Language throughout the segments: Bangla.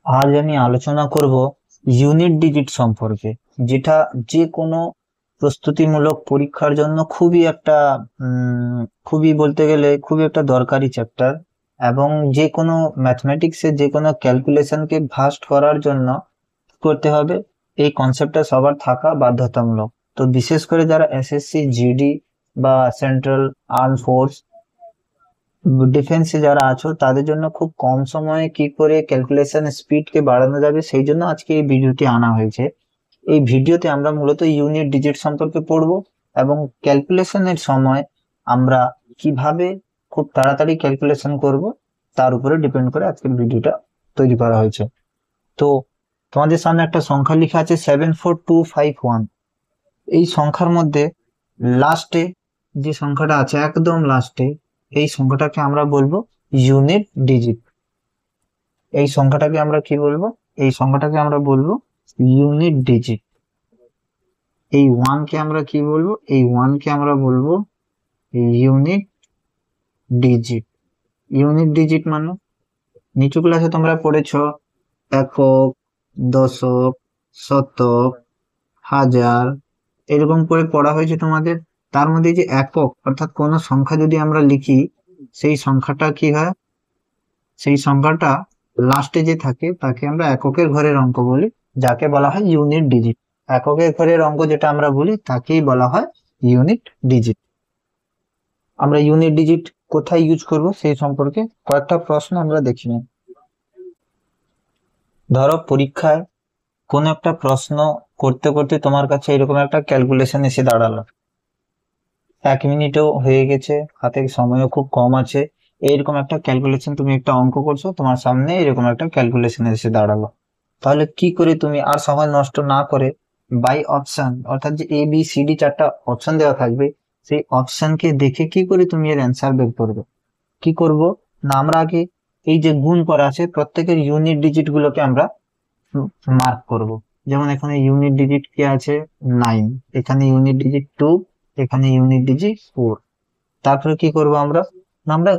আজ আমি আলোচনা করব ইউনিট ডিজিট সম্পর্কে, যেটা যে কোনো প্রস্তুতিমূলক পরীক্ষার জন্য খুবই একটা খুবই বলতে গেলে খুবই একটা দরকারি চ্যাপ্টার। এবং যে কোনো ম্যাথমেটিক্সের যে কোনো ক্যালকুলেশনকে ভাস্ট করার জন্য কি করতে হবে, এই কনসেপ্টটা সবার থাকা বাধ্যতামূলক। তো বিশেষ করে যারা এসএসসি জিডি বা সেন্ট্রাল আর্ম ফোর্স ডিফেন্সে যারা আছো, তাদের জন্য খুব কম সময়ে কি করে ক্যালকুলেশন স্পিডকে বাড়ানো যাবে সেই জন্য আজকে এই ভিডিওটি আনা হয়েছে। এই ভিডিওতে আমরা মূলত ইউনিট ডিজিট সম্পর্কে পড়বো এবং ক্যালকুলেশনের সময় আমরা কিভাবে খুব তাড়াতাড়ি ক্যালকুলেশন করব তার উপরে ডিপেন্ড করে আজকের ভিডিওটা তৈরি করা হয়েছে। তো তোমাদের সামনে একটা সংখ্যা লেখা আছে 74251। এই সংখ্যার মধ্যে লাস্টে যে সংখ্যাটা আছে একদম লাস্টে, এই সংখ্যাটাকে আমরা বলবো ইউনিট ডিজিট। এই সংখ্যাটাকে আমরা কি বলবো? এই সংখ্যাটাকে আমরা বলবো ইউনিট ডিজিট। এই ওয়ান কে আমরা কি বলবো? এই ওয়ান কে আমরা বলবো ইউনিট ডিজিট। ইউনিট ডিজিট মানে নিচু ক্লাসে তোমরা পড়েছো একক, দশক, শতক, হাজার, এরকম করে পড়া হয়েছে তোমাদের। তার মধ্যে যে একক অর্থাৎ কোনো সংখ্যা যদি আমরা লিখি, সেই সংখ্যাটা কি হয়? সেই সংখ্যাটা লাস্টে যে থাকে তাকে আমরা এককের ঘরের অঙ্ক বলি, যাকে বলা হয় ইউনিট ডিজিট। এককের ঘরের অঙ্ক যেটা আমরা বলি তাকেই বলা হয় ইউনিট ডিজিট। আমরা ইউনিট ডিজিট কোথায় ইউজ করব সেই সম্পর্কে কয়েকটা প্রশ্ন আমরা দেখি নিই। ধরো পরীক্ষায় কোন একটা প্রশ্ন করতে করতে তোমার কাছে এরকম একটা ক্যালকুলেশন এসে দাঁড়ালো, 1 মিনিটও হয়ে গেছে, হাতে সময়ও খুব কম আছে, এরকম একটা ক্যালকুলেশন, তুমি একটা অঙ্ক করছো, তোমার সামনে এরকম একটা ক্যালকুলেশন এসে দাঁড়ালো। তাহলে কি করে তুমি আর সময় নষ্ট না করে বাই অপশন, অর্থাৎ যে এ বি সি ডি চারটা অপশন দেওয়া থাকবে, সেই অপশনকে দেখে কি করে তুমি এর অ্যান্সার বের করবে? কি করব না, আমরা আগে এই যে গুণ করা আছে প্রত্যেকের ইউনিট ডিজিট গুলোকে আমরা মার্ক করব। যেমন এখানে ইউনিট ডিজিট কি আছে? 9, এখানে ইউনিট ডিজিট 2, এখানে ইউনিট ডিজিট 4। তারপরে কি করব আমরা না, আমরা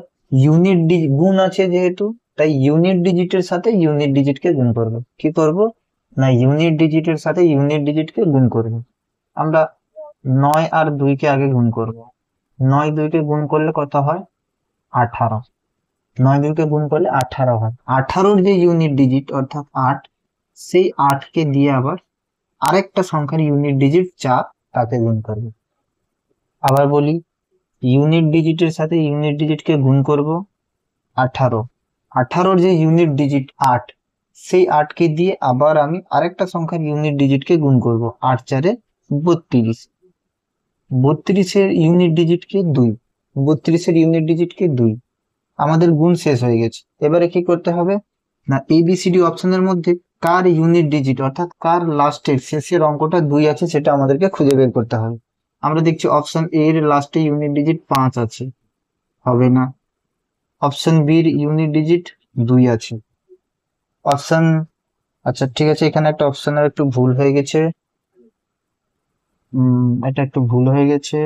ইউনিট গুণ আছে যেহেতু, তাই ইউনিট ডিজিটের সাথে ইউনিট ডিজিটকে গুণ করব। কি করব না, ইউনিট ডিজিটের সাথে ইউনিট ডিজিটকে গুণ করব। আমরা 9 আর 2 কে আগে গুণ করব। 9 2 কে গুণ করলে কত হয়? 18। 9 2 কে গুণ করলে 18 হয়। 18-র যে ইউনিট ডিজিট অর্থাৎ 8, সেই 8 কে দিয়ে আবার আরেকটা সংখ্যার ইউনিট ডিজিট 4, তাকে গুণ করব। আবার বলি, ইউনিট ডিজিটের সাথে ইউনিট ডিজিটকে গুণ করব 18। 18-র যে ইউনিট ডিজিট 8, সেই 8 কে দিয়ে আবার আমি আরেকটা সংখ্যার ইউনিট ডিজিটকে গুণ করব, 8 4 32। 32-এর ইউনিট ডিজিটকে 2, 32-এর ইউনিট ডিজিটকে 2। আমাদের গুণ শেষ হয়ে গেছে। এবারে কি করতে হবে না, এবিসিডি অপশনের মধ্যে কার ইউনিট ডিজিট অর্থাৎ কার লাস্টের শেষের অঙ্কটা 2 আছে সেটা আমাদেরকে খুঁজে বের করতে হবে। আমরা দেখছি অপশন এ এর লাস্টে ইউনিট ডিজিট 5 আছে, হবে না। অপশন বি এর ইউনিট ডিজিট 2 আছে। অপশন, আচ্ছা ঠিক আছে, এখানে একটা অপশনের একটু ভুল হয়ে গেছে। এটা একটু ভুল হয়ে গেছে,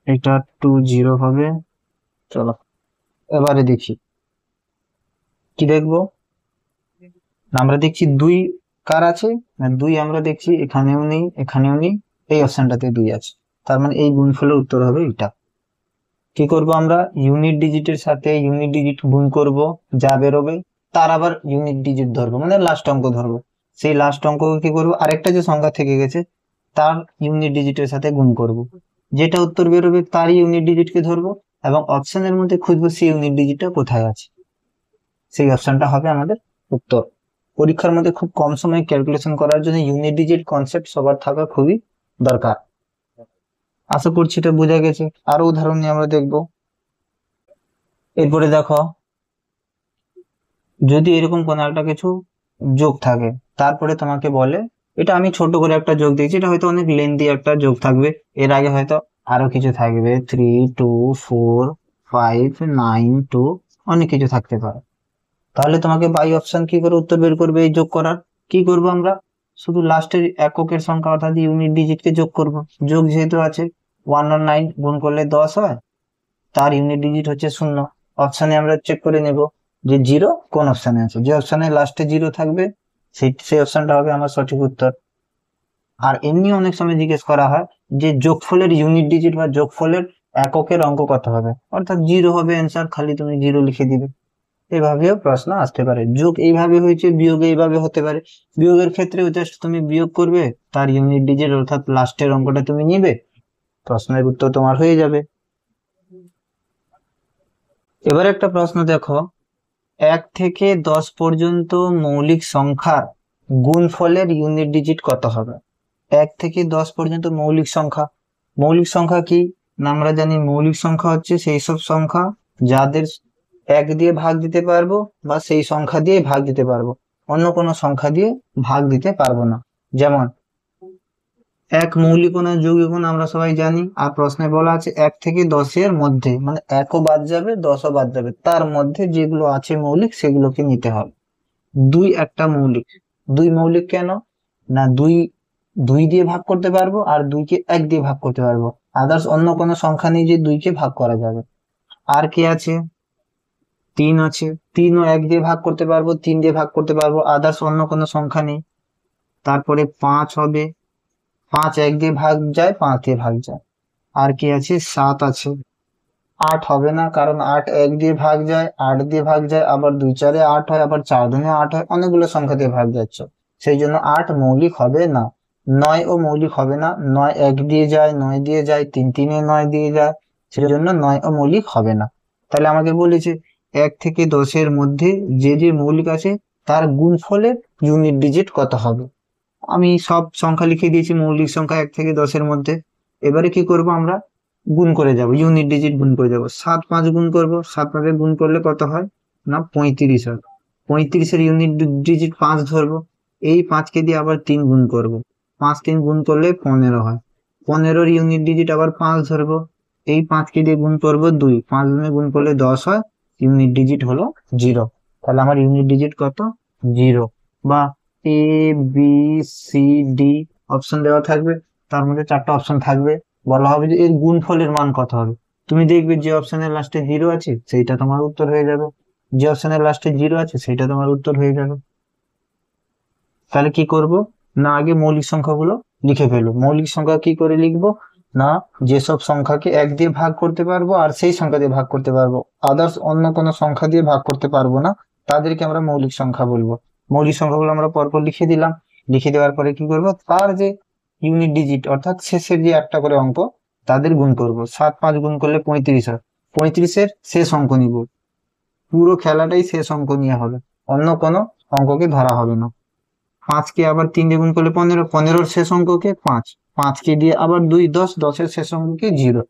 এটা 20 হবে। চলো এবারে দেখি কি দেখবো না, আমরা দেখছি 2 কার আছে না, 2 আমরা দেখছি এখানেও নেই, এখানেও নেই, এই অপশনটাতে 2 আছে। তার মানে এই গুণফলের উত্তর হবে এটা। কি করব আমরা, ইউনিট ডিজিটের সাথে ইউনিট ডিজিট গুণ করব, যা বেরোবে তার আবার ইউনিট ডিজিট ধরবো, মানে লাস্ট অঙ্ক ধরবো। সেই লাস্ট অঙ্ককে কি করবো, আরেকটা যে সংখ্যা থেকে গেছে তার ইউনিট ডিজিটের সাথে গুণ করব। যেটা উত্তর বেরোবে তার ইউনিট ডিজিটকে ধরবো এবং অপশনের মধ্যে খুঁজবো সেই ইউনিট ডিজিটটা কোথায় আছে, সেই অপশনটা হবে আমাদের উত্তর। পরীক্ষার মধ্যে খুব কম সময়ে ক্যালকুলেশন করার জন্য ইউনিট ডিজিট কনসেপ্ট সবার থাকা খুবই দরকার। আশা করছি এটা বোঝা গেছে। আরো উদাহরণ নিয়ে আমরা দেখবো। এরপরে দেখো, যদি এরকম কোনো একটা কিছু যোগ থাকে, তারপরে তোমাকে বলে, এটা আমি ছোট করে একটা যোগ দিয়েছি, এটা হয়তো অনেক লেন্দি একটা যোগ থাকবে, এর আগে হয়তো আরো কিছু থাকবে, 3 2 4 5 9 2, অনেক কিছু থাকতে পারে। তাহলে তোমাকে বাই অপশন কি করে উত্তর বের করবে এই যোগ করার? কি করব আমরা, শুধু লাস্টের এককের সংখ্যা অর্থাৎ ইউনিট ডিজিট কে যোগ করব। যোগ যেহেতু আছে, 1 আর 9 গুণ করলে 10 হয়, তার ইউনিট ডিজিট হচ্ছে 0। অপশানে আমরা চেক করে নেব যে জিরো কোন অপশানে আছে, যে অপশানে লাস্টে জিরো থাকবে সেই অপশানটা হবে আমার সঠিক উত্তর। আর এমনি অনেক সময় জিজ্ঞেস করা হয় যে যোগফলের ইউনিট ডিজিট বা যোগফলের এককের অঙ্ক কত হবে, অর্থাৎ জিরো হবে অ্যান্সার, খালি তুমি জিরো লিখে দিবে। এভাবেও প্রশ্ন আসতে পারে, যোগ এইভাবে হয়েছে, বিয়োগ এইভাবে হতে পারে। বিয়োগের ক্ষেত্রে জাস্ট তুমি বিয়োগ করবে, তার ইউনিট ডিজিট অর্থাৎ লাস্টের অঙ্কটা তুমি নিবে, প্রশ্নের উত্তর তোমার হয়ে যাবে। এবার একটা প্রশ্ন দেখো, 1 থেকে 10 পর্যন্ত মৌলিক সংখ্যার গুণফলের ইউনিট ডিজিট কত হবে? 1 থেকে 10 পর্যন্ত মৌলিক সংখ্যা, মৌলিক সংখ্যা কি না আমরা জানি, মৌলিক সংখ্যা হচ্ছে সেই সব সংখ্যা যাদের 1 দিয়ে ভাগ দিতে পারবো বা সেই সংখ্যা দিয়ে ভাগ দিতে পারবো, অন্য কোনো সংখ্যা দিয়ে ভাগ দিতে পারবো না। যেমন এক মৌলিক ও না যৌগিক ও না আমরা সবাই জানি, আর প্রশ্নে বলা আছে 1 থেকে 10-এর মধ্যে, মানে 1ও বাদ যাবে 10ও বাদ যাবে, তার মধ্যে যেগুলো আছে মৌলিক সেগুলোকে নিতে হবে। 2 একটা মৌলিক, 2 মৌলিক কেন না, 2 2 দিয়ে ভাগ করতে পারবো আর 2-কে 1 দিয়ে ভাগ করতে পারবো, আদার্স অন্য কোনো সংখ্যা নেই যে 2-কে ভাগ করা যাবে। আর কি আছে, 3 আছে, 3ও 1 দিয়ে ভাগ করতে পারবো, 3 দিয়ে ভাগ করতে পারবো, আদার্স অন্য কোনো সংখ্যা নেই। তারপরে 5 হবে, 5 1 দিয়ে ভাগ যায়, 5 দিয়ে ভাগ যায়। আর কি আছে, 7 আছে। 8 হবে না, কারণ 8 1 দিয়ে ভাগ যায়, 8 দিয়ে ভাগ যায়, আবার 2 4-এ 8 হয়, আবার 4 2-এ 8 হয়, অনেকগুলো সংখ্যা দিয়ে ভাগ যাচ্ছে, সেই জন্য 8 মৌলিক হবে না। 9 ও মৌলিক হবে না, 9 1 দিয়ে যায়, 9 দিয়ে যায়, 3 3-এ 9 দিয়ে যায়, সেই জন্য 9 ও মৌলিক হবে না। তাহলে আমাকে বলেছে 1 থেকে 10-এর মধ্যে যে যে মৌলিক আছে তার গুণফলের ইউনিট ডিজিট কত হবে। আমি সব সংখ্যা লিখে দিয়েছি মৌলিক সংখ্যা 1 থেকে 10-এর মধ্যে। এবারে কি করব, আমরা গুণ করে যাব, ইউনিট ডিজিট গুণ করে যাব। 7 5 গুণ করব, 7 5-এ গুণ করলে কত হয় না 35 হয়। 35-এর ইউনিট ডিজিট 5 ধরবো, এই 5-কে দিয়ে আবার 3 গুণ করব, 5 3 গুণ করলে 15 হয়। 15-এর ইউনিট ডিজিট আবার 5 ধরবো, এই 5-কে দিয়ে গুণ করব 2, 5 গুণে গুণ করলে 10 হয়, ইউনিট ডিজিট হলো 0। তাহলে আমার ইউনিট ডিজিট কত, 0। বা A B C D option দেওয়া থাকবে, তার মধ্যে 4টা অপশন থাকবে, বলা হবে যে এর গুণফলের মান কত হবে। তুমি দেখবে যে অপশনের লাস্টে 0 আছে সেইটা তোমার উত্তর হয়ে যাবে, যে অপশনের লাস্টে 0 আছে সেইটা তোমার উত্তর হয়ে যাবে। তাহলে কি করব না, আগে মৌলিক সংখ্যাগুলো লিখে ফেলবো। মৌলিক সংখ্যা কি করে লিখবো না, যেসব সংখ্যাকে 1 দিয়ে ভাগ করতে পারবো আর সেই সংখ্যা দিয়ে ভাগ করতে পারবো, আদার্স অন্য কোনো সংখ্যা দিয়ে ভাগ করতে পারবো না, তাদেরকে আমরা মৌলিক সংখ্যা বলবো। মৌলিক সংখ্যাগুলো আমরা পরপর লিখে দিলাম, লিখে দেওয়ার পরে কি করব, তার যে ইউনিট ডিজিট অর্থাৎ শেষের যে একটা করে অঙ্ক তাদের গুণ করব। 7 5 গুণ করলে 35 হয়, 35-এর শেষ অঙ্ক নিব, পুরো খেলাটাই শেষ অঙ্ক নিয়ে হবে, অন্য কোনো অঙ্ককে ধরা হবে না। 5-কে আবার 3 দিয়ে গুণ করলে 15, 15-এর শেষ অঙ্ককে 5, 5-কে দিয়ে আবার 2 10, 10-এর শেষ অঙ্ককে 0।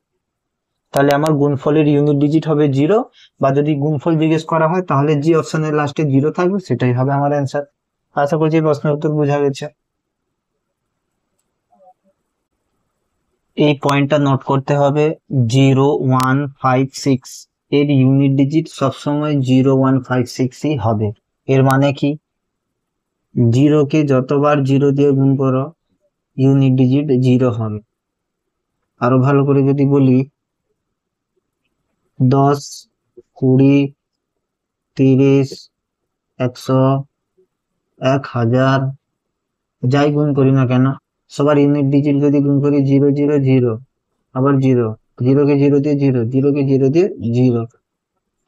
তাহলে আমার গুণফলের ইউনিট ডিজিট হবে 0, বা যদি গুণফল জিজ্ঞেস করা হয় তাহলে যে অপশনের লাস্টে 0 থাকবে সেটাই হবে আমার অ্যান্সার। আশা করছি এই প্রশ্নের উত্তর বোঝা গেছে। এই পয়েন্টটা নোট করতে হবে, 0 1 5 6 এর ইউনিট ডিজিট সবসময় 0 1 5 6ই হবে। এর মানে কি, 0-কে যতবার 0 দিয়ে গুণ করো ইউনিট ডিজিট 0 হবে। আরো ভালো করে যদি বলি, 10 20 30 100 1000 যাই গুণ করি না কেন, সবার ইউনিট ডিজিট যদি গুণ করি 0 0 0, আবার 0, 0-কে 0 দিয়ে 0, 0-কে 0 দিয়ে 0,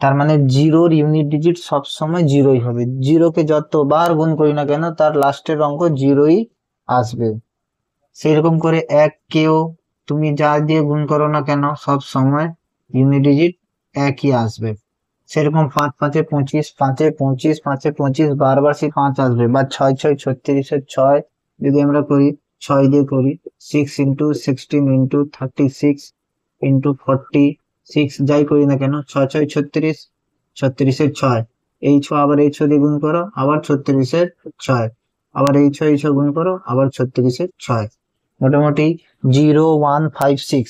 তার মানে 0-র ইউনিট ডিজিট সবসময় 0ই হবে। 0-কে যতবার গুণ করি না কেন তার লাস্টের অঙ্ক 0ই আসবে। সেরকম করে 1-কেও তুমি যা দিয়ে গুণ করো না কেন সব সময় ইউনিট ডিজিট 1ই আসবে। সেরকম 5 5-এ 25, 5-এ 25, 5-এ 25 বারবার সেই 5 আসবে। বা 6 6 36-এর 6 যদি আমরা করি, 6 দিয়ে করি, 6 ইন্টু 16 ইন্টু 36 ইন্টু 40, 6 যাই করি না কেন, 6 6 36, 36-এর 6, এই 6 আবার এই 6 দিয়ে গুণ করো, আবার 36-এর 6, আবার এই 6 এই 6 গুণ করো, আবার 36-এর 6। মোটামুটি 0 1 5 6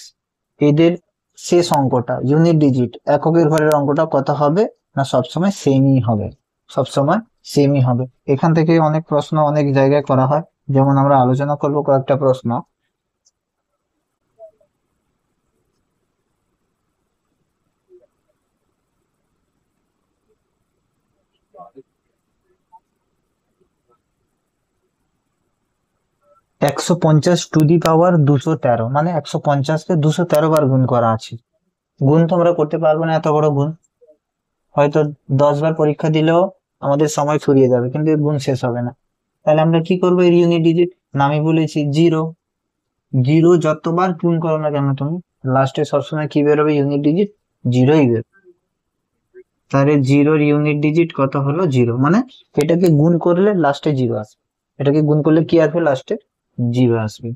এদের শেষ অঙ্কটা ইউনিট ডিজিট এককের ঘরের অঙ্কটা কত হবে না, সবসময় সেমই হবে, সবসময় সেমই হবে। এখান থেকে অনেক প্রশ্ন অনেক জায়গায় করা হয়, যেমন আমরা আলোচনা করব কয়েকটা প্রশ্ন। ×10⁻²13 মানে 150 কে 213 বার গুণ করা আছে। গুণ তো আমরা করতে পারবো না, এত বড় গুণ। হয়তো 10 বার পরীক্ষা দিলেও আমাদের সময় ফুরিয়ে যাবে, কিন্তু এর গুণ শেষ হবে না। তাহলে আমরা কি করবো, এর ইউনিট ডিজিট আমি বলেছি জিরো। জিরো যতবার গুণ করো না কেন তুমি, লাস্টে সবসময় কি বেরোবে, ইউনিট ডিজিট জিরোই বেরোবে। তাহলে জিরোর ইউনিট ডিজিট কত হলো, জিরো। মানে এটাকে গুণ করলে লাস্টে জিরো আসবে, এটাকে গুণ করলে কি আসবে, লাস্টে জিরো আসবে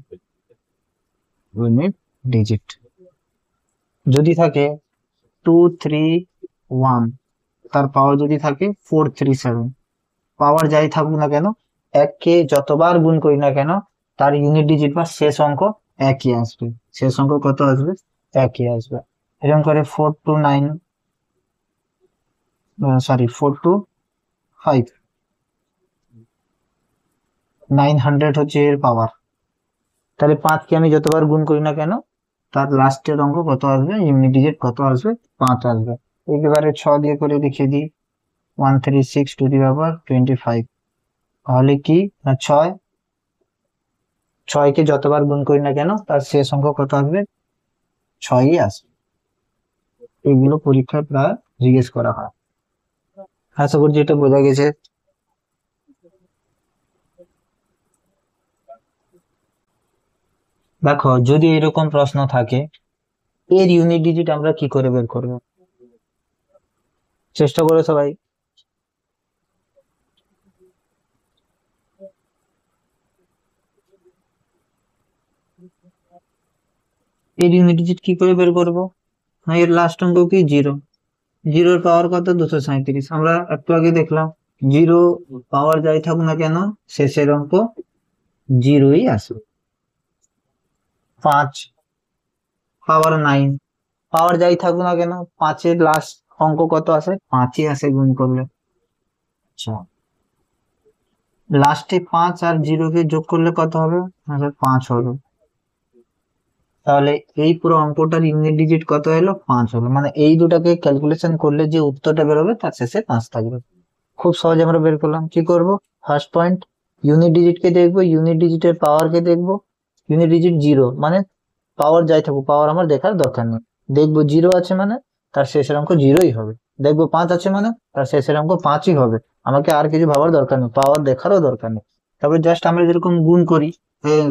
ইউনিট ডিজিট। যদি থাকে 231, তার পাওয়ার যদি থাকে 437, পাওয়ার যাই থাকুক না কেন, এককে যতবার গুণ করি না কেন, তার ইউনিট ডিজিট বা শেষ অঙ্ক একই আসবে। শেষ অঙ্ক কত আসবে, একই আসবে। এরকম করে 429, সরি 425, 900 হচ্ছে এর পাওয়ার। তাহলে 5কে আমি যতবার গুণ করি না কেন, তার লাস্টের অঙ্ক কত আসবে, ইউনিট ডিজিট কত আসবে, 5 আসবে। একেবারে 6 দিয়ে করে দেখিয়ে দিই, 136 টু দি পাওয়ার 25। তাহলে কি না, 6কে যতবার গুণ করি না কেন, তার শেষ অঙ্ক কত আসবে, 6ই আসবে। এগুলো পরীক্ষায় প্রায় জিজ্ঞেস করা হয়। আশা করছি এটা বোঝা গেছে। দেখো, যদি এরকম প্রশ্ন থাকে, এর ইউনিট ডিজিট আমরা কি করে বের করব, চেষ্টা করো সবাই। এর ইউনিট ডিজিট কি করে বের করব, না এর লাস্ট অঙ্ক কি, জিরো। জিরোর পাওয়ার কত, 237। আমরা একটু আগে দেখলাম, জিরো পাওয়ার যাই থাকুক না কেন, শেষের অঙ্ক জিরোই আসবে। 5 পাওয়ার 9, পাওয়ার যাই থাকুক না কেন, 5-এর লাস্ট অঙ্ক কত আসে, 5ই আসে গুণ করলে। আচ্ছা, লাস্টে 5 আর 0-কে যোগ করলে কত হবে, 5 হবে। তাহলে এই পুরো অঙ্কটার ইউনিট ডিজিট কত হলো, 5 হলো। মানে এই দুটাকে ক্যালকুলেশন করলে যে উত্তরটা বেরোবে তার শেষে 5 থাকবে। খুব সহজে আমরা বের করলাম। কি করব, ফার্স্ট পয়েন্ট, ইউনিট ডিজিট কে দেখবো, ইউনিট ডিজিটের পাওয়ার কে দেখবো। ইউনিট ডিজিট জিরো মানে পাওয়ার যাই থাকুক, পাওয়ার আমার দেখার দরকার নেই। দেখবো জিরো আছে মানে তার শেষের অঙ্ক জিরোই হবে। দেখবো 5 আছে মানে তার শেষের অঙ্ক 5ই হবে। আমাকে আর কিছু ভাবার দরকার নেই, পাওয়ার দেখারও দরকার নেই। তারপরে জাস্ট আমরা যেরকম গুণ করি,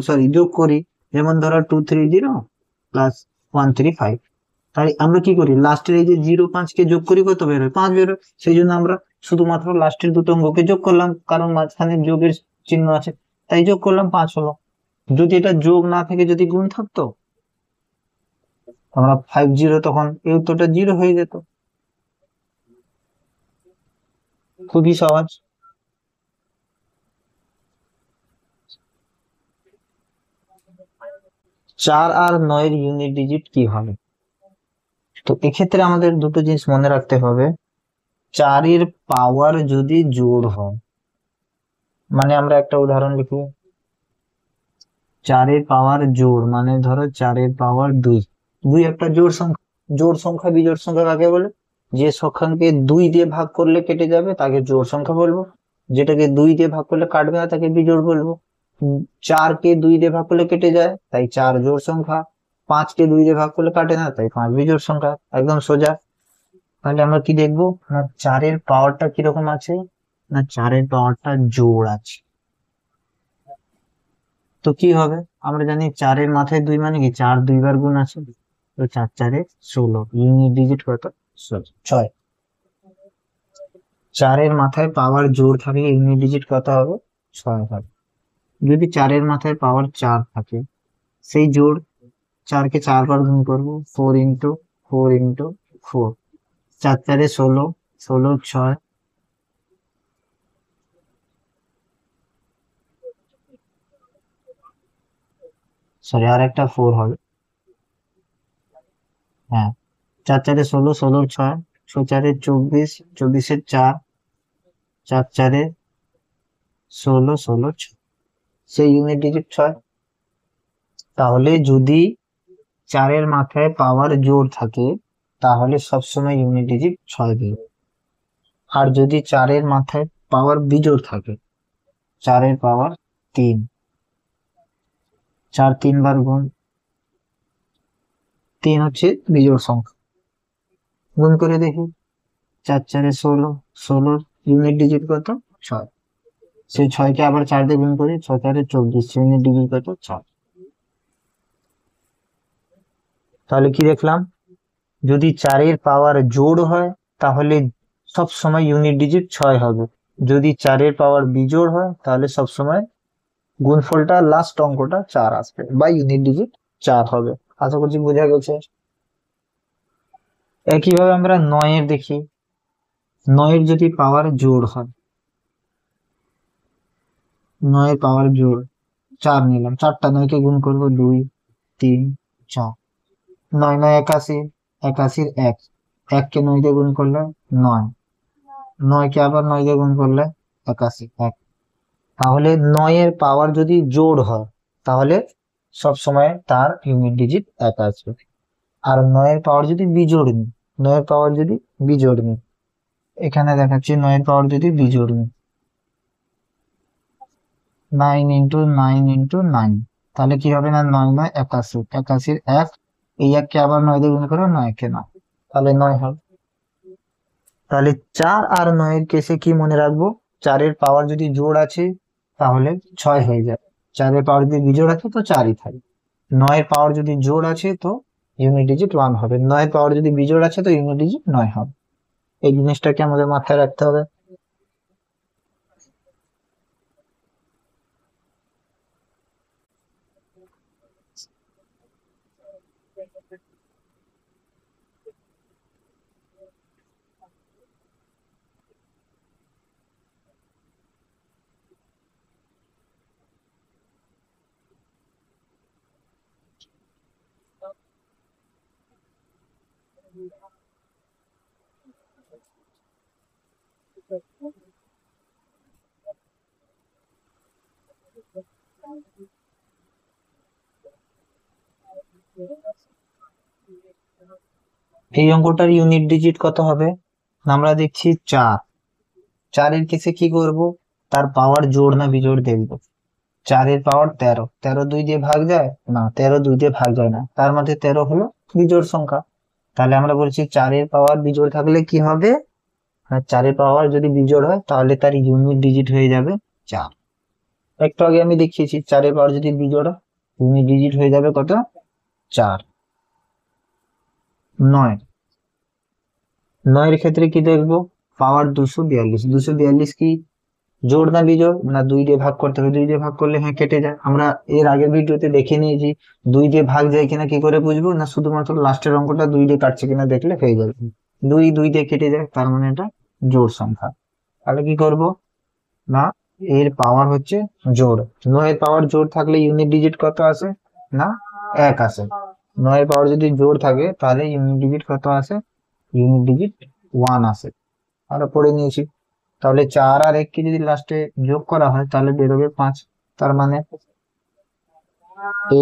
সরি যোগ করি, যেমন ধরো 230 + 135, তাই আমরা কি করি, লাস্টের এই যে 0 5-কে যোগ করি, কত বেরোয়, 5 বেরোয়। সেই জন্য আমরা শুধুমাত্র লাস্টের দুটো অঙ্ককে যোগ করলাম, কারণ মাঝখানে যোগের চিহ্ন আছে, তাই যোগ করলাম, 5 হলো। যদি এটা যোগ না থেকে যদি গুণ থাকতো, আমরা 50, তখন এই উত্তরটা জিরো হয়ে যেত। খুবই সহজ। 4 আর 9-এর ইউনিট ডিজিট কি হবে, তো এক্ষেত্রে আমাদের দুটো জিনিস মনে রাখতে হবে। 4-এর পাওয়ার যদি জোড় হয়, মানে আমরা একটা উদাহরণ লিখি, 4-এর পাওয়ার জোড় মানে ধরো 4-এর পাওয়ার 2। 2 একটা জোড় সংখ্যা। জোড় সংখ্যা বিজোড় সংখ্যা কাকে বলে, যে সংখ্যাকে 2 দিয়ে ভাগ করলে কেটে যাবে তাকে জোড় সংখ্যা বলবো, যেটাকে 2 দিয়ে ভাগ করলে কাটবে না তাকে বিজোড় বলবো। 4-কে 2 দিয়ে ভাগ করলে কেটে যায়, তাই 4 জোড় সংখ্যা। 5-কে 2 দিয়ে ভাগ করলে কাটে না, তাই 5 বিজোড় সংখ্যা। একদম সোজা। তাহলে আমরা কি দেখবো, না 4-এর পাওয়ারটা কিরকম আছে, না 4-এর পাওয়ারটা জোড় আছে। তো কি হবে, আমরা জানি 4-এর মাথায় 2 মানে কি, 4 2 বার গুণ আছে, তো 4 4-এ 16, ইউনিট ডিজিট কত, 6। 4-এর মাথায় পাওয়ার জোড় থাকে, ইউনিট ডিজিট কত হবে, 6 হবে। যদি 4-এর মাথায় পাওয়ার 4 থাকে, সেই জোড় 4-কে 4 বার গুণ করবো, 4 × 4 × 4, 4 4-এ 16, 16 6, সরি আর একটা 4 হবে, হ্যাঁ। 4 4-এ 16, 16 6, 4 4-এ 24, 24-এ 4, 4 4-এ 16, 16 6, সেই ইউনিট ডিজিট 6। তাহলে যদি 4-এর মাথায় পাওয়ার জোড় থাকে, তাহলে সবসময় ইউনিট ডিজিট 6 দেবে। আর যদি 4-এর মাথায় পাওয়ার বিজোড় থাকে, 4-এর পাওয়ার 3, 4 3 বার গুণ, 3 হচ্ছে বিজোড় সংখ্যা, গুণ করে দেখি। 4 4-এ 16, 16 ইউনিট ডিজিট কত? 6। সেই 6-কে আবার 4 দিয়ে গুণ করি, 6 4-এ 24, ইউনিট ডিজিট কত? 6। তাহলে কি দেখলাম, যদি 4-এর পাওয়ার জোড় হয় তাহলে সব সময় ইউনিট ডিজিট 6 হবে, যদি 4-এর পাওয়ার বিজোড় হয় তাহলে সব সময় গুণফলটা লাস্ট অঙ্কটা 4 আসবে বা ইউনিট ডিজিট 4 হবে। আশা করছি বোঝা গেছে। একইভাবে আমরা 9-এর দেখি, 9-এর যদি পাওয়ার জোড় হয়, 9-এর পাওয়ার জোড় 4 নিলাম, 4টা 9-কে গুণ করবো, 2 3 4, 9 9 81, 81-র 1, 1-কে 9 দিয়ে গুণ করলে 9, 9-কে আবার 9 দিয়ে গুণ করলে 81 1। তাহলে 9-এর পাওয়ার যদি জোড় হয় তাহলে সব সময় তার ইউনিট ডিজিট 1 আসবে। আর 9-এর পাওয়ার যদি বিজোড় নিই, 9-এর পাওয়ার যদি বিজোড় নিই, এখানে দেখাচ্ছি 9-এর পাওয়ার যদি বিজোড় নিই, 9 ইন্টু 9 ইন্টু 9, তাহলে কি হবে না, 9 9 81, 81-র 1, এই 1-কে আবার 9 দিয়ে গুণ করো, 9-কে 9, তাহলে 9 হবে। তাহলে 4 আর 9-এর কেসে কি মনে রাখবো, 4-এর পাওয়ার যদি জোড় আছে তাহলে 6 হয়ে যায়, 4-এর পাওয়ার যদি বিজোড় আছে তো 4ই থাকে। 9-এর পাওয়ার যদি জোড় আছে তো ইউনিট ডিজিট 1 হবে, 9-এর পাওয়ার যদি বিজোড় আছে তো ইউনিট ডিজিট 9 হবে। এই জিনিসটাকে আমাদের মাথায় রাখতে হবে। এই অঙ্কটার ইউনিট ডিজিট কত হবে, আমরা দেখছি 4, 4-এর কেসে কি করব, তার পাওয়ার জোড় না বিজোড় দেখবো। 4-এর পাওয়ার 13, 13 2 দিয়ে ভাগ যায় না, 13 2 দিয়ে ভাগ যায় না, তার মধ্যে 13 হলো বিজোড় সংখ্যা। তাহলে আমরা বলছি 4-এর পাওয়ার বিজোড় থাকলে কি হবে, 4-এর পাওয়ার যদি বিজোড় হয় তাহলে তার ইউনিট ডিজিট হয়ে যাবে 4। একটু আগে আমি দেখিয়েছি 4-এর পাওয়ার যদি বিজোড় হয় ইউনিট ডিজিট হয়ে যাবে কত, 4। 9, 9-এর ক্ষেত্রে কি দেখবো, পাওয়ার 242, 242 কি জোড় না বিজোড় না, 2 দিয়ে ভাগ করতে হবে, 2 দিয়ে ভাগ করলে হ্যাঁ কেটে যায়। আমরা এর আগের ভিডিওতে দেখে নিয়েছি 2 দিয়ে ভাগ যায় কিনা, কি করে বুঝবো না, শুধুমাত্র লাস্টের অঙ্কটা 2 দিয়ে কাটছে কিনা দেখলে হয়ে যাবে, 2 2 দিয়ে কেটে যায়, তার মানে এটা জোড় সংখ্যা। তাহলে কি করব না, এর পাওয়ার হচ্ছে জোড়, 9-এর পাওয়ার জোড় থাকলে ইউনিট ডিজিট কত আসে না, 1 আসে। 9-এর পাওয়ার যদি জোড় থাকে তাহলে ইউনিট ডিজিট কত আসে, ইউনিট ডিজিট 1 আসে। আমরা পড়ে নিয়েছি। তাহলে 4 আর 1 কে যদি লাস্টে যোগ করা হয় তাহলে বেরোবে 5, তার মানে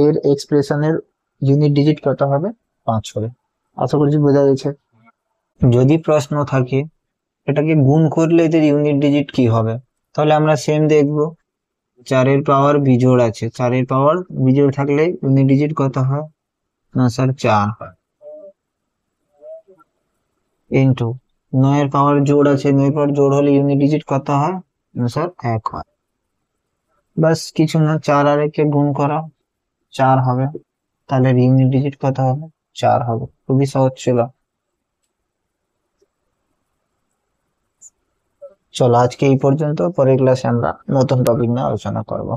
এর এক্সপ্রেশনের ইউনিট ডিজিট কত হবে, 5 হবে। আশা করছি বোঝা গেছে। যদি প্রশ্ন থাকে এটাকে গুণ করলে এদের ইউনিট ডিজিট কি হবে, তাহলে আমরা সেম দেখবো, 4-এর পাওয়ার বিজোড় আছে, 4-এর পাওয়ার বিজোড় থাকলে ইউনিট ডিজিট কত হয় না স্যার 4 হয়, ইন্টু 9-এর পাওয়ার জোড় আছে, 9-এর পাওয়ার জোড় হলে ইউনিট ডিজিট কত হয় না স্যার 1 হয়। বাস কিছু না, 4 আর 1 কে গুণ করা, 4 হবে, তাহলে ইউনিট ডিজিট কত হবে, 4 হবে। খুবই সহজ ছিল। চলো আজকে এই পর্যন্ত, পরের ক্লাসে আমরা নতুন টপিক নিয়ে আলোচনা করব।